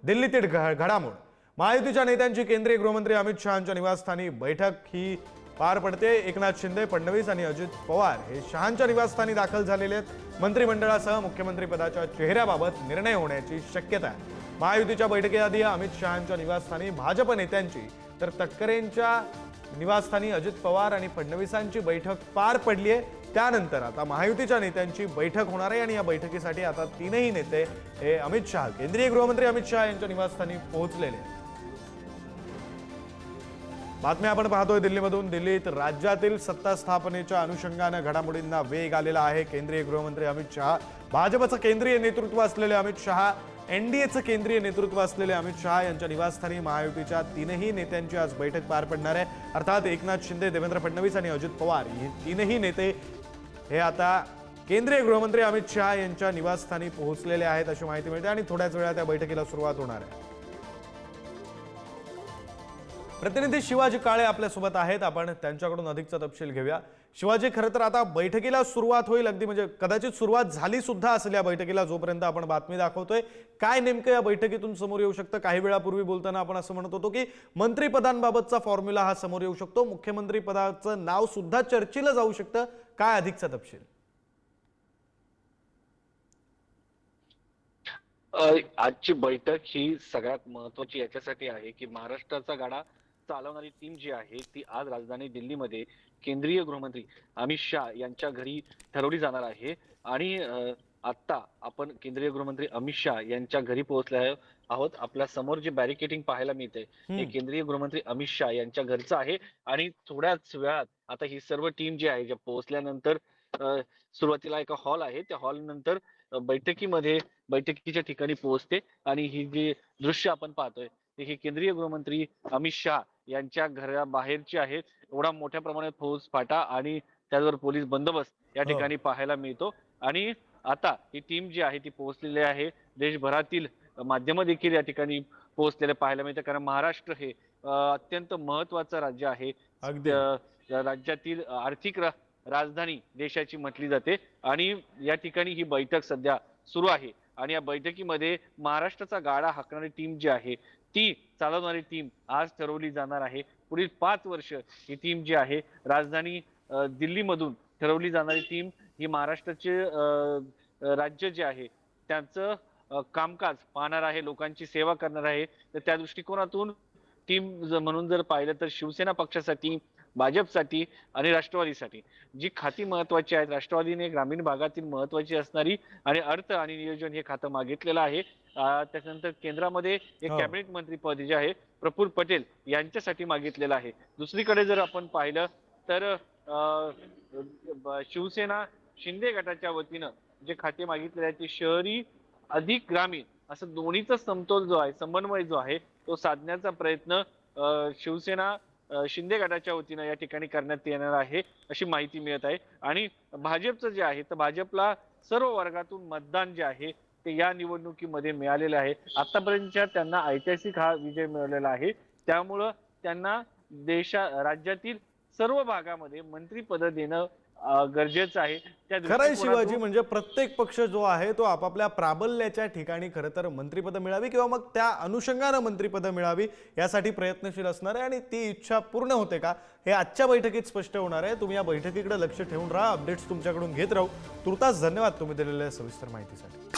दिल्लीतील घडामोड महायुतीच्या नेत्यांची केंद्रीय गृहमंत्री अमित शहांच्या निवासस्थानी बैठक ही पार पडते। एकनाथ शिंदे, फडणवीस आणि अजित पवार हे शहांच्या निवासस्थानी दाखल झालेले आहेत। मंत्रिमंडळासह मुख्यमंत्री पदाच्या चेहऱ्याबाबत निर्णय होण्याची शक्यता आहे। महायुतीच्या बैठकीआधी अमित शहांच्या निवासस्थानी भाजप नेत्यांची तर तटकरेंच्या निवासस्थानी अजित पवार आणि फडणवीसांची बैठक पार पडली आहे। त्यानंतर आता महायुतीच्या नेत्यांची बैठक होणार आहे आणि या बैठकीसाठी आता तीनही नेते हे अमित शहा, केंद्रीय गृहमंत्री अमित शहा यांच्या निवासस्थानी पोहोचलेले आहेत। बातम्या आपण पाहतोय दिल्लीमधून। दिल्लीत राज्यातील सत्ता स्थापनेच्या अनुषंगाने घडामोडींना वेग आलेला आहे। केंद्रीय गृहमंत्री अमित शहा, भाजपचं केंद्रीय नेतृत्व असलेले अमित शहा, एनडीएचं केंद्रीय नेतृत्व असलेले अमित शहा यांच्या निवासस्थानी महायुतीच्या तीनही नेत्यांची आज बैठक पार पडणार आहे। अर्थात एकनाथ शिंदे, देवेंद्र फडणवीस आणि अजित पवार हे तीनही नेते हे आता केंद्रीय गृहमंत्री अमित शहा यांच्या निवासस्थानी पोहोचलेले आहेत अशी माहिती मिळते आणि थोड्याच वेळात त्या बैठकीला सुरुवात होणार आहे। प्रतिनिधी शिवाजी काळे आपल्या सोबत आहेत, आपण त्यांच्याकडून अधिकचा तपशील घेऊया। शिवाजी, खरं तर आता बैठकीला सुरुवात होईल, अगदी म्हणजे कदाचित सुरुवात झाली सुद्धा असेल या बैठकीला, जोपर्यंत आपण बातमी दाखवतोय। काय नेमकं या बैठकीतून समोर येऊ शकतं? काही वेळापूर्वी बोलताना आपण असं म्हणत होतो की मंत्रिपदांबाबतचा फॉर्म्युला हा समोर येऊ शकतो, मुख्यमंत्री पदाचं नाव सुद्धा चर्चेला जाऊ शकतं। काय अधिकचा तपशील? आजची बैठक ही सगळ्यात महत्त्वाची याच्यासाठी आहे की महाराष्ट्राचा गाडा चालवणारी टीम जी आहे ती आज राजधानी दिल्लीमध्ये केंद्रीय गृहमंत्री अमित शहा यांच्या घरी ठरवली जाणार आहे। आणि आता आपण केंद्रीय गृहमंत्री अमित शहा यांच्या घरी पोहोचले आहोत। आपल्या समोर जे बॅरिकेडिंग पाहायला मिळते हे केंद्रीय गृहमंत्री अमित शहा यांच्या घरचं आहे। आणि थोड्याच वेळात आता ही सर्व टीम जी आहे, ज्या पोहोचल्यानंतर सुरुवातीला एका हॉल आहे, त्या हॉल नंतर बैठकीच्या ठिकाणी पोहोचते। आणि ही जी दृश्य आपण पाहतोय हे केंद्रीय गृहमंत्री अमित शहा यांच्या घराबाहेरची आहे। एवढा मोठ्या प्रमाणात फौज फाटा आणि त्याचबरोबर पोलीस बंदोबस्त या ठिकाणी पाहायला मिळतो। आणि आता ही टीम जी आहे ती पोहोचलेली आहे। देशभरातील माध्यम देखील या ठिकाणी पोहोचलेले पाहायला मिळते, कारण महाराष्ट्र हे अत्यंत महत्वाचं राज्य आहे। राज्यातील आर्थिक राजधानी देशाची म्हटली जाते आणि या ठिकाणी ही बैठक सध्या सुरू आहे। आणि या बैठकीमध्ये महाराष्ट्राचा गाडा हाकणारी टीम जी आहे ती चालवणारी टीम आज ठरवली जाणार आहे। पुढील 5 वर्ष ही टीम जी आहे राजधानी दिल्लीमधून ठरवली जाणारी टीम ही महाराष्ट्राचे राज्य जे आहे त्यांचं कामकाज पाहणार आहे, लोकांची सेवा करणार आहे। तर त्या दृष्टिकोनातून टीम म्हणून जर पाहिलं तर शिवसेना पक्षासाठी, भाजपसाठी आणि राष्ट्रवादीसाठी जी खाती महत्वाची आहेत, राष्ट्रवादीने ग्रामीण भागातील महत्वाची असणारी आणि अर्थ आणि नियोजन हे खातं मागितलेलं आहे। त्याच्यानंतर केंद्रामध्ये एक कॅबिनेट मंत्री पद जे आहे प्रफुल्ल पटेल यांच्यासाठी मागितलेलं आहे। दुसरीकडे जर आपण पाहिलं तर शिवसेना शिंदे गटाच्या वतीनं जे खाते मागितलेले आहे ते शहरी अधिक ग्रामीण असं दोन्हीचा समतोल जो आहे, समन्वय जो आहे तो साधण्याचा प्रयत्न शिवसेना शिंदे गटाच्या वतीनं या ठिकाणी करण्यात येणार आहे अशी माहिती मिळत आहे। आणि भाजपचं जे आहे तर भाजपला सर्व वर्गातून मतदान जे आहे ते या निवडणुकीमध्ये मिळालेलं आहे। आतापर्यंतच्या त्यांना ऐतिहासिक हा विजय मिळालेला आहे, त्यामुळं त्यांना राज्यातील सर्व भागामध्ये मंत्रिपद देणं गरजेचं आहे। खरंय शिवाजी, म्हणजे प्रत्येक पक्ष जो आहे तो आपापल्या प्राबल्याच्या ठिकाणी खरं तर मंत्रिपद मिळावी किंवा मग त्या अनुषंगाने मंत्रिपद मिळावी यासाठी प्रयत्नशील असणार आहे। आणि ती इच्छा पूर्ण होते का हे आजच्या बैठकीत स्पष्ट होणार आहे। तुम्ही या बैठकीकडे लक्ष ठेवून राहा, अपडेट्स तुमच्याकडून घेत राहू। तुर्तास धन्यवाद तुम्ही दिलेल्या सविस्तर माहितीसाठी।